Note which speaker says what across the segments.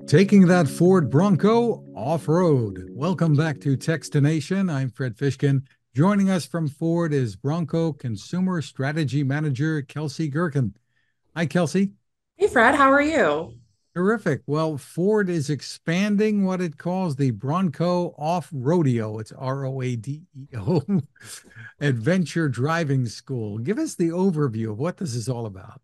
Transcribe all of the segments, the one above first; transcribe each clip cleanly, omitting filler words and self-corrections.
Speaker 1: Taking that Ford Bronco off-road. Welcome back to Techstination. I'm Fred Fishkin. Joining us from Ford is Bronco Consumer Strategy Manager Kelsey Gerken. Hi, Kelsey.
Speaker 2: Hey Fred, how are you?
Speaker 1: Terrific. Well, Ford is expanding what it calls the Bronco Off Roadeo. It's Roadeo Adventure Driving School. Give us the overview of what this is all about.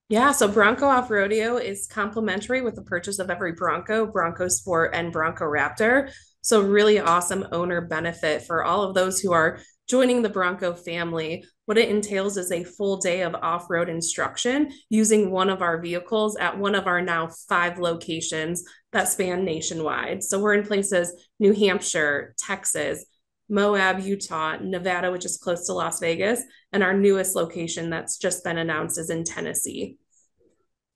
Speaker 2: Yeah, so Bronco Off Roadeo is complimentary with the purchase of every Bronco, Bronco Sport, and Bronco Raptor. So, really awesome owner benefit for all of those who are joining the Bronco family. What it entails is a full day of off road instruction using one of our vehicles at one of our now 5 locations that span nationwide. So, we're in places New Hampshire, Texas, Moab, Utah, Nevada, which is close to Las Vegas, and our newest location that's just been announced is in Tennessee.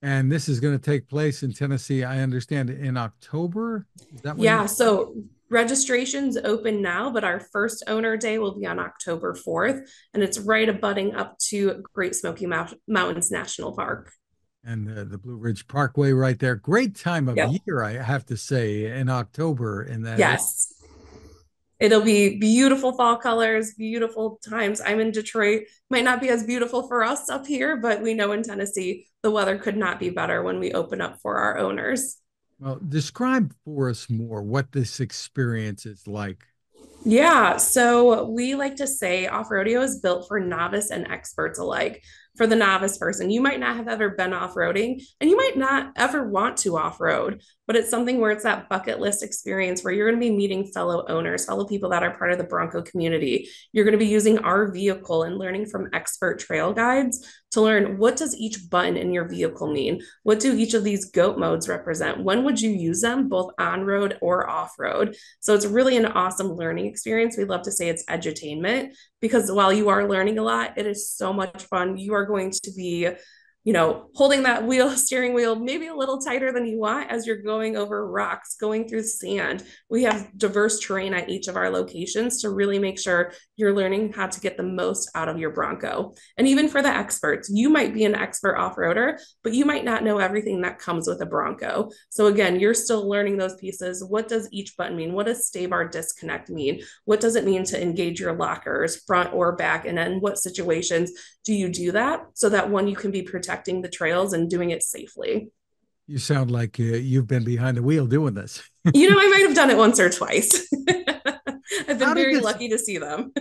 Speaker 1: And this is going to take place in Tennessee, I understand, in October. Is that when you?
Speaker 2: Yeah, so registration's open now, but our first owner day will be on October 4th, and it's right abutting up to Great Smoky Mountains National Park.
Speaker 1: And the Blue Ridge Parkway right there. Great time of
Speaker 2: Yep.
Speaker 1: year, I have to say, in October in that area.
Speaker 2: Yes. It'll be beautiful fall colors, beautiful times. I'm in Detroit. Might not be as beautiful for us up here, but we know in Tennessee the weather could not be better when we open up for our owners.
Speaker 1: Well, describe for us more what this experience is like.
Speaker 2: Yeah, so we like to say off rodeo is built for novice and experts alike. For the novice person, you might not have ever been off roading and you might not ever want to off road, but it's something where it's that bucket list experience where you're going to be meeting fellow owners, fellow people that are part of the Bronco community. You're going to be using our vehicle and learning from expert trail guides to learn what does each button in your vehicle mean? What do each of these goat modes represent? When would you use them, both on road or off road? So it's really an awesome learning experience. We love to say it's edutainment because while you are learning a lot, it is so much fun. You are going to be holding that steering wheel, maybe a little tighter than you want as you're going over rocks, going through sand. We have diverse terrain at each of our locations to really make sure you're learning how to get the most out of your Bronco. And even for the experts, you might be an expert off-roader, but you might not know everything that comes with a Bronco. So again, you're still learning those pieces. What does each button mean? What does stay bar disconnect mean? What does it mean to engage your lockers, front or back? And in what situations do you do that so that one, you can be protecting the trails and doing it safely?
Speaker 1: You sound like you've been behind the wheel doing this.
Speaker 2: I might have done it once or twice. I've been
Speaker 1: How did
Speaker 2: very
Speaker 1: this?
Speaker 2: lucky to see them.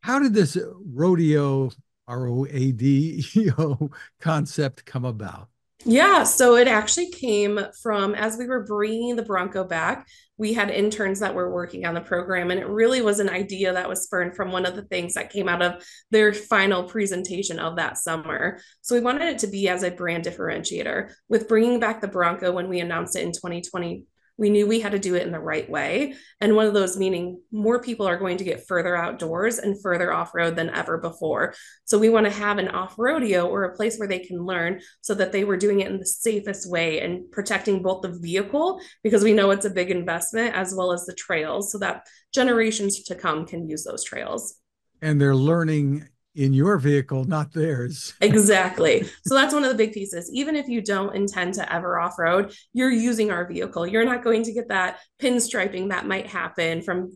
Speaker 1: How did this rodeo, ROADEO concept come about?
Speaker 2: Yeah, so it actually came from as we were bringing the Bronco back, we had interns that were working on the program, and it really was an idea that was spurned from one of the things that came out of their final presentation of that summer. So we wanted it to be as a brand differentiator. With bringing back the Bronco when we announced it in 2020, we knew we had to do it in the right way. And one of those meaning more people are going to get further outdoors and further off road than ever before. So we want to have an off rodeo or a place where they can learn so that they were doing it in the safest way and protecting both the vehicle because we know it's a big investment as well as the trails so that generations to come can use those trails.
Speaker 1: And they're learning in your vehicle, not theirs.
Speaker 2: Exactly. So that's one of the big pieces. Even if you don't intend to ever off road, you're using our vehicle. You're not going to get that pinstriping that might happen from,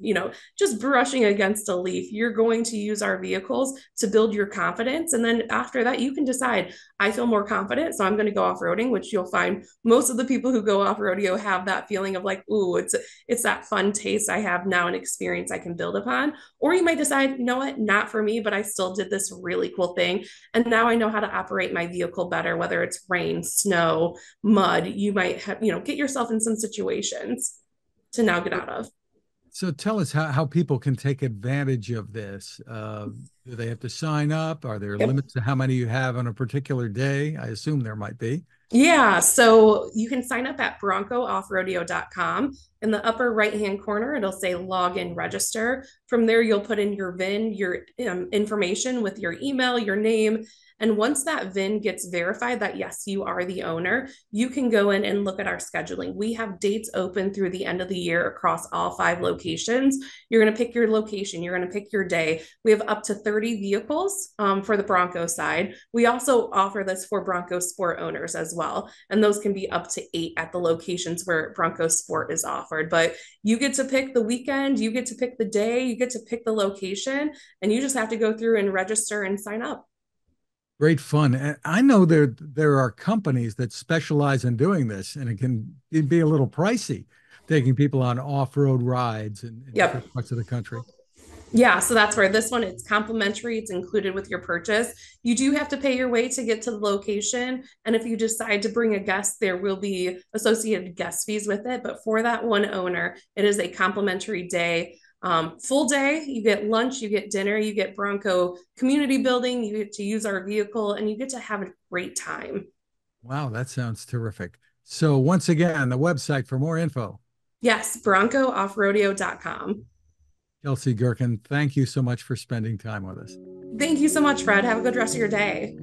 Speaker 2: just brushing against a leaf. You're going to use our vehicles to build your confidence. And then after that, you can decide, I feel more confident. So I'm going to go off roading, which you'll find most of the people who go off rodeo have that feeling of like, ooh, it's that fun taste I have now, an experience I can build upon. Or you might decide, you know what, not for me, but I still did this really cool thing. And now I know how to operate my vehicle better, whether it's rain, snow, mud. You might have, get yourself in some situations to now get out of.
Speaker 1: So tell us how people can take advantage of this. Do they have to sign up? Are there
Speaker 2: Yep.
Speaker 1: limits to how many you have on a particular day? I assume there might be.
Speaker 2: Yeah, so you can sign up at broncooffroadeo.com. In the upper right hand corner, it'll say log in register. From there, you'll put in your VIN, your information with your email, your name. And once that VIN gets verified that, yes, you are the owner, you can go in and look at our scheduling. We have dates open through the end of the year across all 5 locations. You're going to pick your location, you're going to pick your day. We have up to 30 vehicles for the Bronco side. We also offer this for Bronco Sport owners as well. And those can be up to 8 at the locations where Bronco Sport is offered. But you get to pick the weekend, you get to pick the day, you get to pick the location, and you just have to go through and register and sign up.
Speaker 1: Great fun. And I know there are companies that specialize in doing this, and it'd be a little pricey taking people on off-road rides in
Speaker 2: Yep.
Speaker 1: different parts of the country.
Speaker 2: Yeah, so that's where this one, it's complimentary, it's included with your purchase. You do have to pay your way to get to the location. And if you decide to bring a guest, there will be associated guest fees with it. But for that one owner, it is a complimentary day. Full day, you get lunch, you get dinner, you get Bronco community building, you get to use our vehicle, and you get to have a great time.
Speaker 1: Wow, that sounds terrific. So once again, the website for more info.
Speaker 2: Yes, broncooffroadeo.com.
Speaker 1: Kelsey Gerken, thank you so much for spending time with us.
Speaker 2: Thank you so much, Fred. Have a good rest of your day.